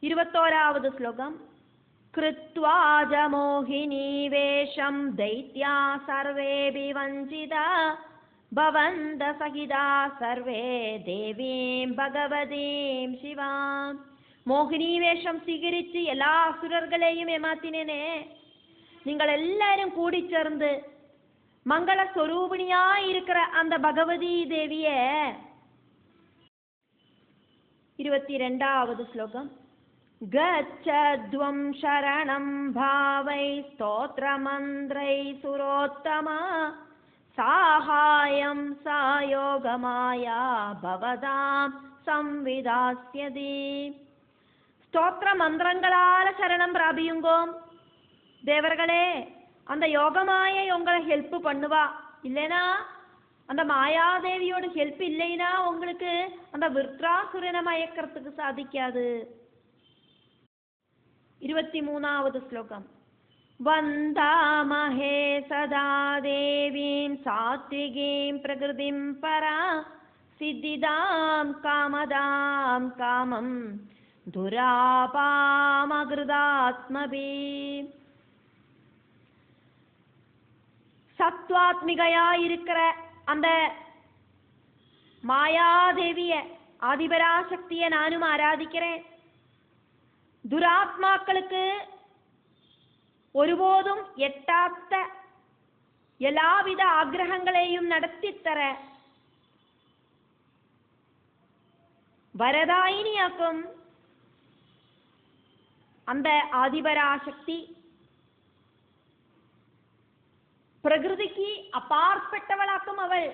21வது ஸ்லோகம். கிருத்வாஜ மோகினி வேஷம் தைத்யா சர்வேபி வஞ்சிதா பவந்த சகிதா சர்வே தேவீம் பகவதீம் சிவாம். மோகினி வேஷம் സ്വീകരിച്ച് എല്ലാ അസുരர்களையும் ஏமாத்தினேனே, நீங்கள் எல்லாரும் கூடி சேர்ந்து மங்கள ஸ்வரூபிணியாய் இருக்கிற அந்த பகவதி தேவிய. 22வது ஸ்லோகம். கச்சத்வம் சரணம் பாவை ஸ்தோத்ரமந்திரை சுரோத்தமா சாஹாயம் சாயோகமாயா பவதாம் സംവിധാസ്യതി. ஸ்தோத்திர மந்திரங்களால சரணம் பிராபியுங்கோ தேவர்களே, அந்த யோகமாயை உங்களை ஹெல்ப் பண்ணுவா. இல்லைனா அந்த மாயாதேவியோட ஹெல்ப் இல்லைனா உங்களுக்கு அந்த விருத்ராசுரனை மயக்கிறதுக்கு சாதிக்காது. 23வது ஸ்லோகம். வந்தாமஹே சதா தேவீம் சாத்விகீம் பிரகிருதிம் பரா சித்திதாம் காமதாம் காமம் துராபாமகிருதாத்மபி. சத்வாத்மிகையா இருக்கிற அந்த மாயாதேவிய ஆதிபராசக்தியை நானும் ஆராதிக்கிறேன். துராத்மாக்களுக்கு ஒருபோதும் எட்டாத்த எல்லாவித ஆக்கிரகங்களையும் நடத்தித்தர வரதாயினியாக்கும் அந்த ஆதிபராசக்தி பிரகிருதிக்கு அப்பாற்பட்டவளாக்கும். அவள்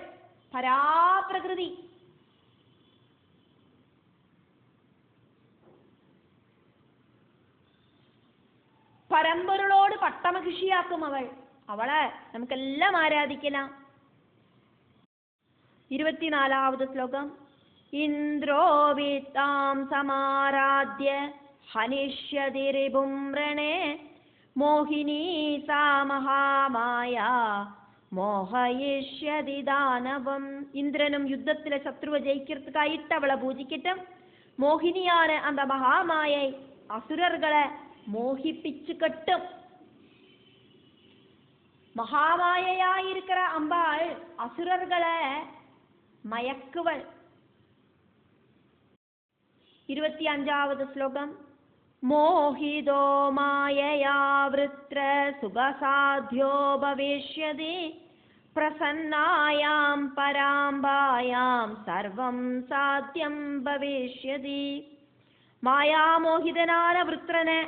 பராபிரகிருதி. பரம்பொருளோடு பட்டமகிழ்ச்சியாக்கும் அவள். அவளை நமக்கெல்லாம் ஆராதிக்கலாம். 24வது ஸ்லோகம். இந்திரோவிதாம் சமாராத்ய ஹனிஷ்யதி ரிபும் ரணே மோகினி சா மகாமாயா மோகயிஷ்யதி தானவம். இந்திரனும் யுத்தத்தில சத்ருவை ஜெயிக்கிறதுக்காயிட்டு அவளை பூஜிக்கிட்டும். மோகினியான அந்த மகாமாயை அசுரர்களை மோகிப்பிச்சு கட்டும். மகாமாயையாயிருக்கிற அம்பாள் அசுரர்களை மயக்குவள். 25வது ஸ்லோகம். மோஹிதோ மாயயா விருத்ர சுகசாத்யோ பவிஷ்யதி பிரசன்னாயாம் பராம்பாயாம் சர்வம் சாத்யம் பவிஷ்யதி. மாயாமோகிதனான விருத்ரனை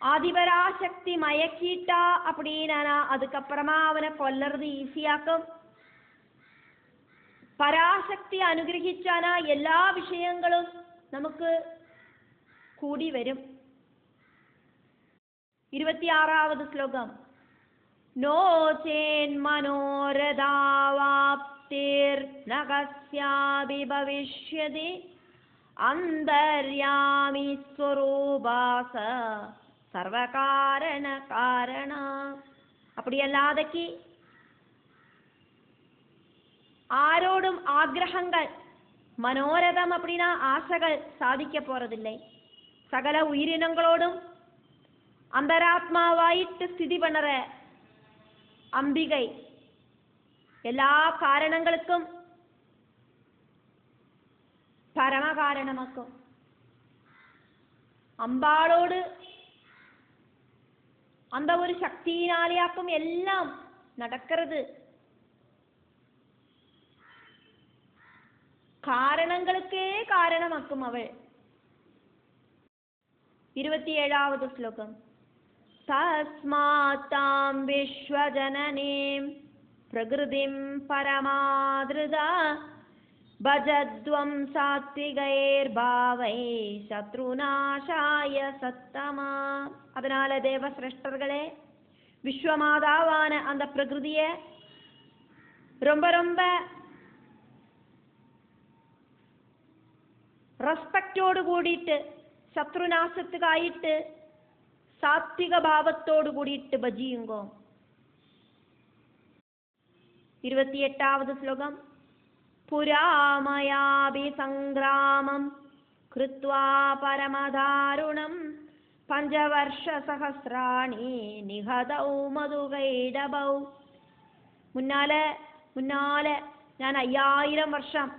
ஆதிபராசக்தி மயக்கிட்டா அப்படின்னா அதுக்கப்புறமா அவனை கொல்லறது ஈஸியாக்கும். பராசக்தி അനുഗ്രഹിച്ചാനാ എല്ലാ വിഷയങ്ങളും നമുക്ക് കൂടി വരും. 26வது ശ്ലോകം. നോ ചേൻ മനോരഥാവാപ്തിർ നഗസ്യാപി ഭവിഷ്യതി അന്തര്യാമി സ്വരൂപാസ സർവകാരണ കാരണ. அப்படியல்லாதக்கு ஆரோடும் ஆக்ரகங்கள் மனோரதம் அப்படின்னா ஆசைகள் சாதிக்க போறதில்லை. சகல உயிரினங்களோடும் அந்தராத்மாவாயிட்டு ஸ்திதி பண்ணுற அம்பிகை எல்லா காரணங்களுக்கும் பரம காரணமாக்கும். அம்பாளோடு அந்த ஒரு சக்தியினாலேயாக்கும் எல்லாம் நடக்கிறது. காரணங்களுக்கே காரணமாக்கும் அவள். 27வது ஸ்லோகம். தஸ்மாத்தாம் விஸ்வஜனனீம் பிரகிருதிம் பரமாத்ருதா பஜத்வம் சாத்விகைர் பாவை சத்ருநாசாய சத்தமா. அதனால தேவ சிரேஷ்டர்களே, விஸ்வமாதாவான அந்த பிரகிருதிய ரொம்ப ரொம்ப റെസ്പെക്റ്റോട് കൂടിയിട്ട് ശത്രുനാശത്തുക്കായിട്ട് സാത്വിക ഭാവത്തോട് കൂടിയിട്ട് ഭജിയുങ്കോ. 28வது ശ്ലോകം. പുരാമയാഭി സംഗ്രാമം കൃത്വാ പരമദാരുണം പഞ്ചവർഷസഹസ്രാണി നിഹതൗ മധുകൈടഭൗ. മുന്നാലെ ഞാൻ 5000 വർഷം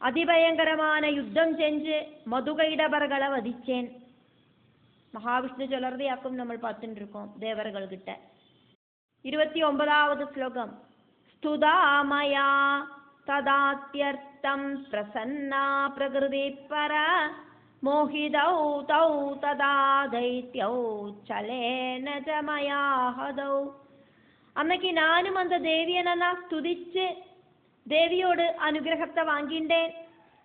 അതിഭയങ്കരமான യുദ്ധം செஞ்சு மதுகைடபர்களை வதிச்சேன். மகாவிஷ்ணு சொல்றதையாக்கும் നമ്മൾ பார்த்துட்டு தேவர்கள் கிட்ட. 29வது ஸ்லோகம். ஸ்துதாமயா ததாத்யர்த்தம் பிரசன்னா பிரகிருதி பர மோஹிதௌ தௌ ததா தைத்யௌ சலேன ஜமயா ஹதௌ. அன்னைக்கு நானும் அந்த தேவியனெல்லாம் ஸ்துதிச்சு தேவியோடு அனுகிரகத்தை வாங்கிண்டேன்.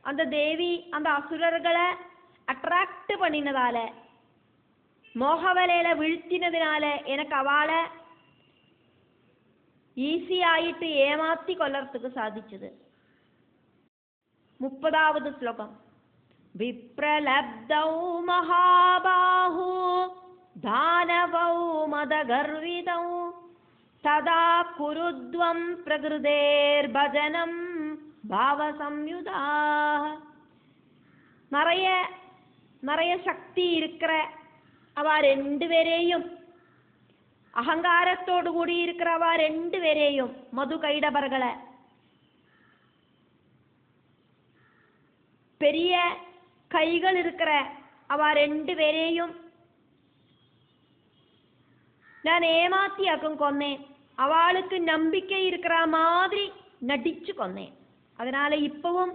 அந்த தேவி அந்த அசுரர்களை அட்ராக்ட் பண்ணினதால, மோகவலையில வீழ்த்தினதினால எனக்கு அவளை ஈஸி ஆயிட்டு ஏமாத்தி கொல்லறதுக்கு சாதிச்சது. 30வது ஸ்லோகம். விப்ரலப்தௌ மகாபாஹு தானவௌ மதகர்விதௌ ததா குருத்வம் பிரகிருதேர் பஜனம் பாவசம்யுதா. நிறைய சக்தி இருக்கிற அவ 2 பேரையும், அகங்காரத்தோடு கூடி இருக்கிற அவ 2 பேரையும், மது கைடபர்களை, பெரிய கைகள் இருக்கிற அவ 2 பேரையும் நான் ஏமாத்தியாக்கும் கொன்னேன். அவளுக்கு நம்பிக்கை இருக்கிற மாதிரி நடிச்சு கொன்னேன். அதனால இப்பவும்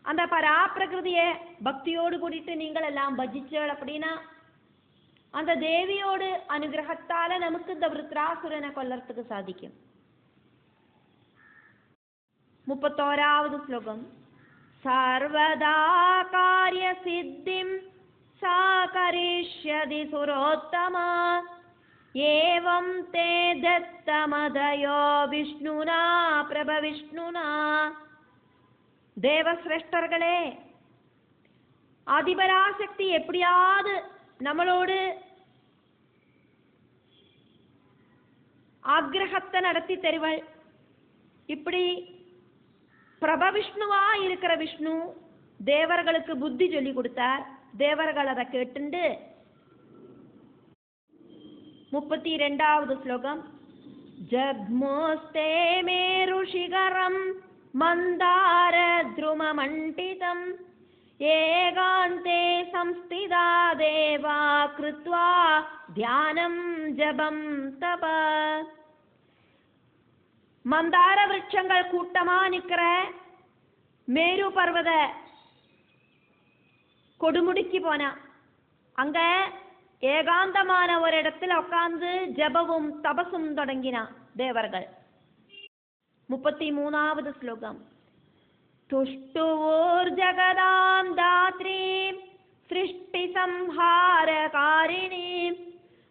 அந்த பராப்பிரகிருதிய பக்தியோடு கூடிட்டு நீங்கள் எல்லாம் பஜிச்சல் அப்படின்னா அந்த தேவியோடு அனுகிரகத்தால நமக்கு இந்த விருத்ராசுரனை கொல்லறதுக்கு சாதிக்கும். 31வது ஸ்லோகம். சர்வதா காரிய சித்திம் சாகரிஷ்யதி சுரோத்தமா ஏவம் தே தத்தமதயோ விஷ்ணுனா பிரபவிஷ்ணுனா. தேவசிரேஷ்டர்களே, ஆதிபராசக்தி எப்படியாவது நம்மளோடு ஆக்ரகத்தை நடத்தி தருவள். இப்படி பிரபவிஷ்ணுவா இருக்கிற விஷ்ணு தேவர்களுக்கு புத்தி சொல்லி கொடுத்தார். தேவர்கள் அதை கேட்டுண்டு 32வது ஸ்லோகம். ஜக்மோஸ்தே மேருஷிகரம் மந்தார த்ருமமண்டிதம் ஏகாந்தே சம்ஸ்திதா தேவா கிருத்வா தியானம் ஜபம் தப. மந்தார விருட்சங்கள் கூட்டமா நிக்கிற மேரு பர்வத கொடுமுடிக்கு போனா அங்க ஏகாந்தமான ஒரு இடத்துல உட்கார்ந்து ஜபவும் தபசும் தொடங்கினா தேவர்கள். 33வது ஸ்லோகம். துஷ்டுவோர் ஜகதாம் தாத்ரீம் சிருஷ்டி சம்ஹாரகாரிணீம்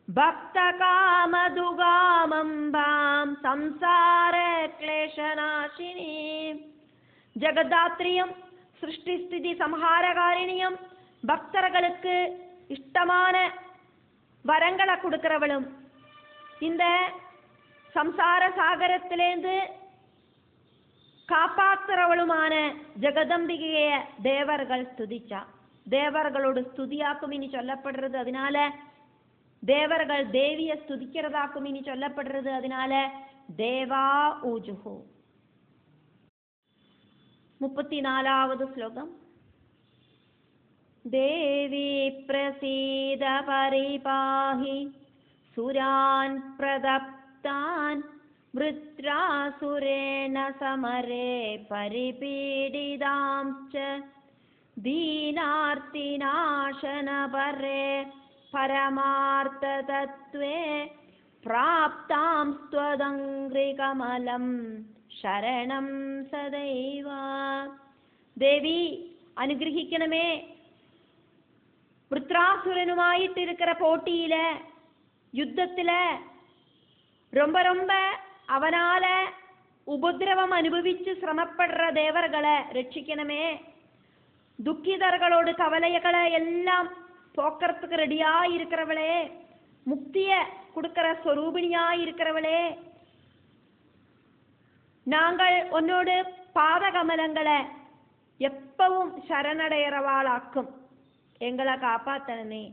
பக்த காமதுகாமம்பாம் சம்சார கிளேஷநாசினீம். ஜகதாத்ரியும் சிருஷ்டி ஸ்திதி சம்ஹாரகாரிணியும் பக்தர்களுக்கு இஷ்டமான வரங்களை கொடுக்கிறவளும் இந்த சம்சார சாகரத்திலேந்து காப்பாத்துறவளுமான ஜெகதம்பிகைய தேவர்கள் ஸ்துதிச்சா. தேவர்களோடு ஸ்துதியாக்கும் இனி சொல்லப்படுறது. அதனால தேவர்கள் தேவிய ஸ்துதிக்கிறதாக்கும் இனி சொல்லப்படுறது. அதனால தேவா ஊஜுஹு. 34வது ஸ்லோகம். தேவி பிரசீத பரிபாஹி சுரான் பிரதப்தான் விருத்ராசுரேண சமரே பரிபீடிதாம்ச்ச தீனார்த்திநாசன பரே பரமார்த்த தத்வே பிராப்தாம் ஸ்வதங்கிரி கமலம் சரணம் சதைவா. தேவி അനുഗ്രഹിക്കണമേ. വൃത്രാസുരനുമായിട്ട് இருக்கிற போட்டியில யுத்தத்துல ரொம்ப அவனால உபதிரவம் அனுபவிச்சு சிரமப்படுற தேவர்களை ரட்சிக்கணுமே. துக்கிதர்களோடு கவலைகளை எல்லாம் போக்குறதுக்கு ரெடியா இருக்கிறவளே, முக்திய கொடுக்கிற ஸ்வரூபிணியா இருக்கிறவளே, நாங்கள் உன்னோடு பாதகமலங்களை எப்பவும் சரணடைகிறவாளாக்கும் எங்களை காப்பாத்தனமே.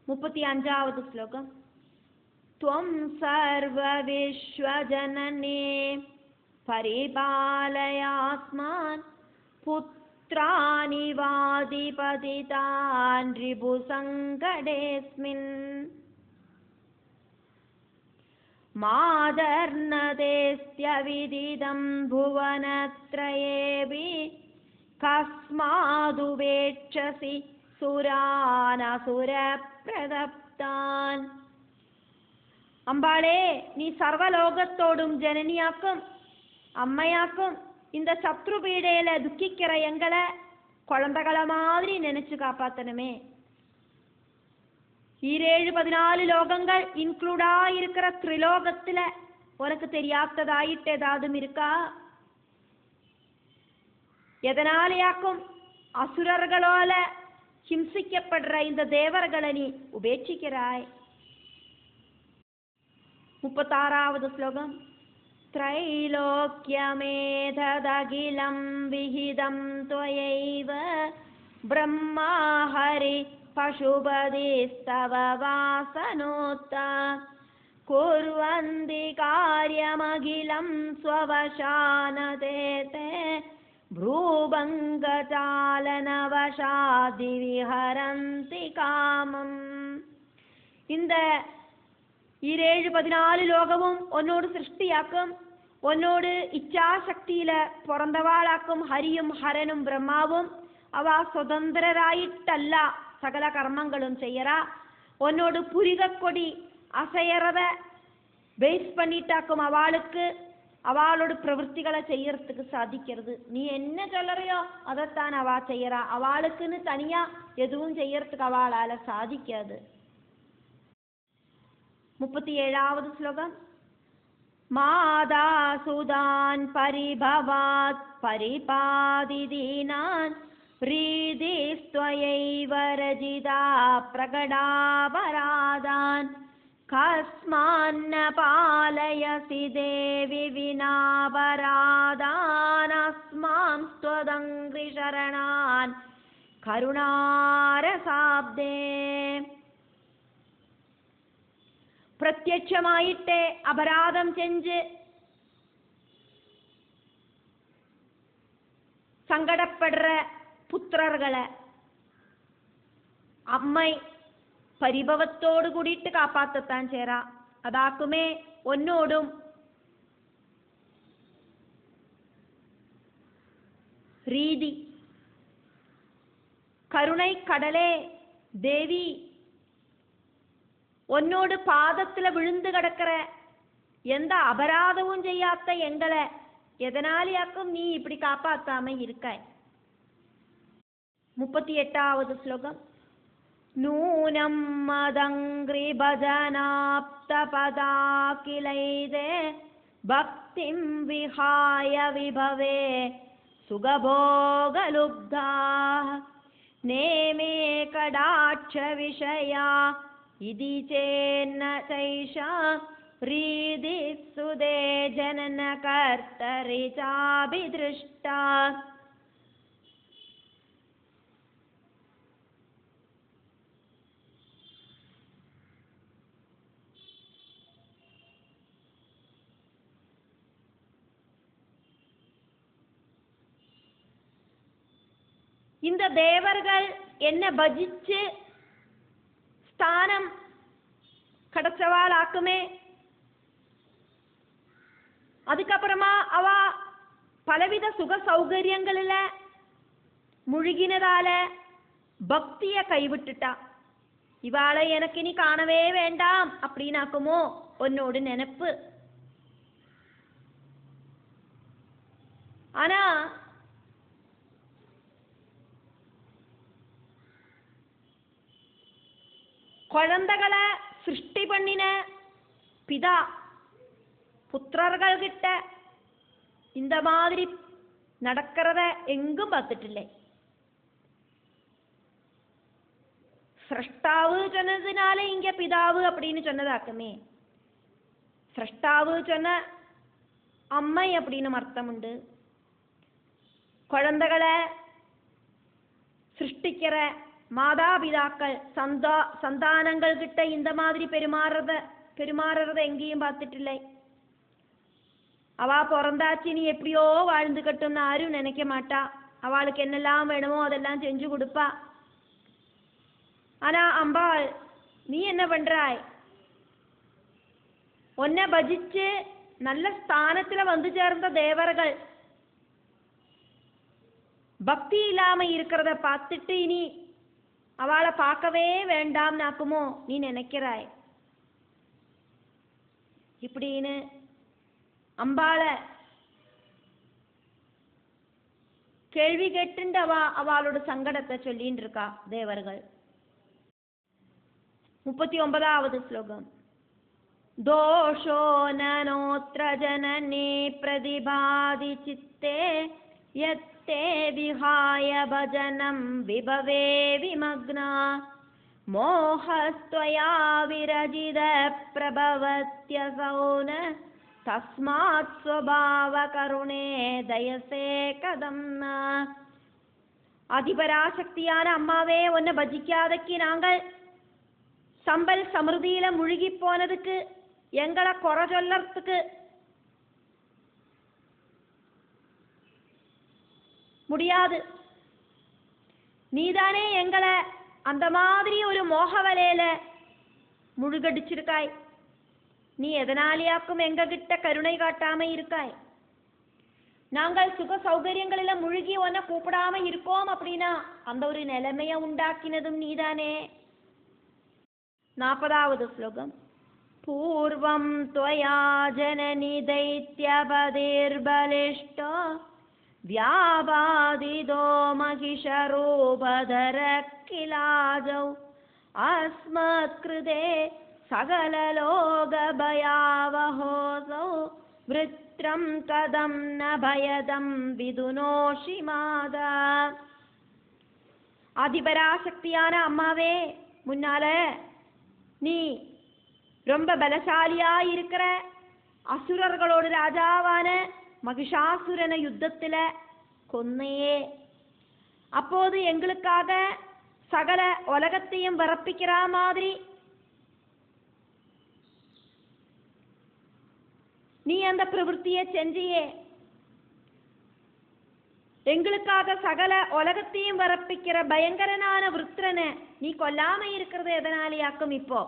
35வது ஸ்லோகம். त्वं सर्वविश्वजनने परिपालयास्मान् पुत्राणि वादिपतितान् रिपुसङ्कटेऽस्मिन् मादर्नतेऽस्त्यविदितं भुवनत्रयेऽपि कस्मादुपेक्षसि സുരാനസുരപ്രദപ്താൻ. அம்பாளே, நீ சர்வலோகத்தோடும் ஜனனியாக்கும் அம்மையாக்கும் இந்த சத்ரு பீடையில துக்கிக்கிற எங்களை குழந்தைகளை மாதிரி நினைச்சு காப்பாத்தணுமே. 14 லோகங்கள் இன்க்ளூடா இருக்கிற திரிலோகத்துல உனக்கு தெரியாததாயிட்டு ஏதாதும் இருக்கா? எதனாலேயாக்கும் அசுரர்களால ஹிம்சிக்கப்படுற இந்த தேவர்களை நீ உபேட்சிக்கிறாய். 36வது ஸ்லோகம். त्रैलोक्यमेतदखिलं विहितं त्वयैव ब्रह्मा हरि पशुपतिस्तव वासनोत्ता कुर्वन्ति कार्यमखिलं स्ववशानते ते भ्रूभङ्गचालनवशादि विहरन्ति कामम्. இந்த 14 லோகமும் உன்னோடு சிருஷ்டியாக்கும், உன்னோடு இச்சாசக்தியில பிறந்தவாளாக்கும் ஹரியும் ஹரனும் பிரம்மாவும் அவ சுதந்திரராயிட்டல்ல சகல கர்மங்களும் செய்யறா. உன்னோடு புரிகக்கொடி அசையறத பேஸ் பண்ணிட்டாக்கும் அவளுக்கு அவளோட பிரவൃத்திகளை செய்யறதுக்கு சாதிக்கிறது. நீ என்ன சொல்லறியோ அதைத்தான் அவ செய்யறா. அவளுக்குன்னு தனியா எதுவும் செய்யறதுக்கு அவளால சாதிக்காது. 37வது ஸ்லோகம். மாதா சுதான் பரிபவாத் பரிபாதிதீனான் ப்ரீதிஸ்த்வயைவ ரஜிதா பிரகடாபராதான் கஸ்மான்ன பாலயசி தேவி வினாபராதான் அஸ்மாம் ஸ்த்வதங்கிரி சரணான் கருணாரசாப்தே. பிரத்யட்சமாயிட்டே அபராதம் செஞ்சு சங்கடப்படுற புத்திரர்களை அம்மை பரிபவத்தோடு கூடிட்டு காப்பாத்தத்தான் சேரா. அதாக்குமே ஒன்னோடும் ரீதி கருணை கடலே தேவி, உன்னோடு பாதத்துல விழுந்து கிடக்கிற எந்த அபராதமும் செய்யாத எங்களை எதனாலியாக்கும் நீ இப்படி காப்பாத்தாம இருக்காய். 38வது ஸ்லோகம். நூனம் மதங்கிரி பஜனாப்த பதாகிலைதே பக்திம் விஹாய விபவே சுகபோகலுப்தா நேமே கடாட்ச விஷயா இதி சேன்ன சைஷா ரீதி சுதே ஜனன கர்த்தரி சாபிதிருஷ்டா. இந்த தேவர்கள் என்ன பஜிச்சு ஸ்தானம் கிடைச்சவாளாக்குமே. அதுக்கப்புறமா அவ பலவித சுக சௌகரியங்களில் முழுகினதால பக்திய கைவிட்டுட்டா. இவாளை எனக்கு இனி காணவே வேண்டாம் அப்படின்னாக்குமோ உன்னோடு நினைப்பு. ஆனா குழந்தைகளை சிருஷ்டி பண்ணின பிதா புத்திரர்கள் கிட்ட இந்த மாதிரி நடக்கிறத எங்கும் பார்த்துட்டில்லை. சிரஷ்டாவு சொன்னதுனால இங்க பிதாவு அப்படின்னு சொன்னதாக்குமே. சிரஷ்டாவு சொன்ன அம்மை அப்படின்னு அர்த்தம் உண்டு. குழந்தைகளை சிருஷ்டிக்கிற மாதாபிதாக்கள் சந்தானங்கள் கிட்ட இந்த மாதிரி பெருமாறுறத எங்கேயும் பார்த்துட்டில்லை. அவா பிறந்தாச்சு நீ எப்படியோ வாழ்ந்துக்கட்டும்னு யாரும் நினைக்க மாட்டா. அவளுக்கு என்னெல்லாம் வேணுமோ அதெல்லாம் செஞ்சு கொடுப்பா. ஆனா அம்பாள் நீ என்ன பண்றாய்? உன்னை பஜிச்சு நல்ல ஸ்தானத்துல வந்து சேர்ந்த தேவர்கள் பக்தி இல்லாம இருக்கிறத பார்த்துட்டு இனி அவளை பார்க்கவே வேண்டாம் நாக்குமோ நீ நினைக்கிறாய். இப்படின்னு அம்பாளை கேள்வி கேட்டு அவளோட சங்கடத்தை சொல்லின்னு இருக்கா தேவர்கள். 39வது ஸ்லோகம். தோஷோ நனோத்ர ஜனனே பிரதிபாதி சித்தே யத்தே விஹாய பஜனம் விபவே விமக்னா மோஹஸ்த்வயா விரஜித பிரபவத்யசௌன தஸ்மாத் ஸ்வபாவ கருணே தயசே கதம்னா. அதிபராசக்தியான அம்மாவே உன்னை பஜிக்காதக்கு நாங்கள் சம்பல் சமிருதியில முழுகி போனதுக்கு எங்களை குறை சொல்லறதுக்கு முடியாது. நீதானே எங்களை அந்த மாதிரி ஒரு மோகவலையில முழுகடிச்சிருக்காய். நீ எதனாலியாக்கும் எங்க கிட்ட கருணை காட்டாம இருக்காய். நாங்கள் சுக சௌகரியங்களில முழுகி உன்னை கூப்பிடாம இருக்கோம் அப்படின்னா அந்த ஒரு நிலைமைய உண்டாக்கினதும் நீதானே. 40வது ஸ்லோகம். பூர்வம் த்வயா ஜனனி தைத்யபதிர்பலிஷ்டோ வியாபாதிதோ மகிஷரூபதர கிலாஜௌ அஸ்மத்கிருதே சகலலோகபயாவஹோசௌ விருத்ரம் கதம் ந பயதம் விதுனோஷி மாதா. அதிபராசக்தியான அம்மாவே முன்னால நீ ரொம்ப பலசாலியா இருக்கிற அசுரர்களோடு ராஜாவான மகிஷாசுரன யுத்தத்துல கொன்னையே. அப்போது எங்களுக்காக சகல உலகத்தையும் வரப்பிக்கிற மாதிரி நீ அந்த பிரவൃத்தியை செஞ்சியே. எங்களுக்காக சகல உலகத்தையும் வரப்பிக்கிற பயங்கரனான விருத்திரனை நீ கொல்லாம இருக்கிறது எதனாலேயாக்கும்? இப்போ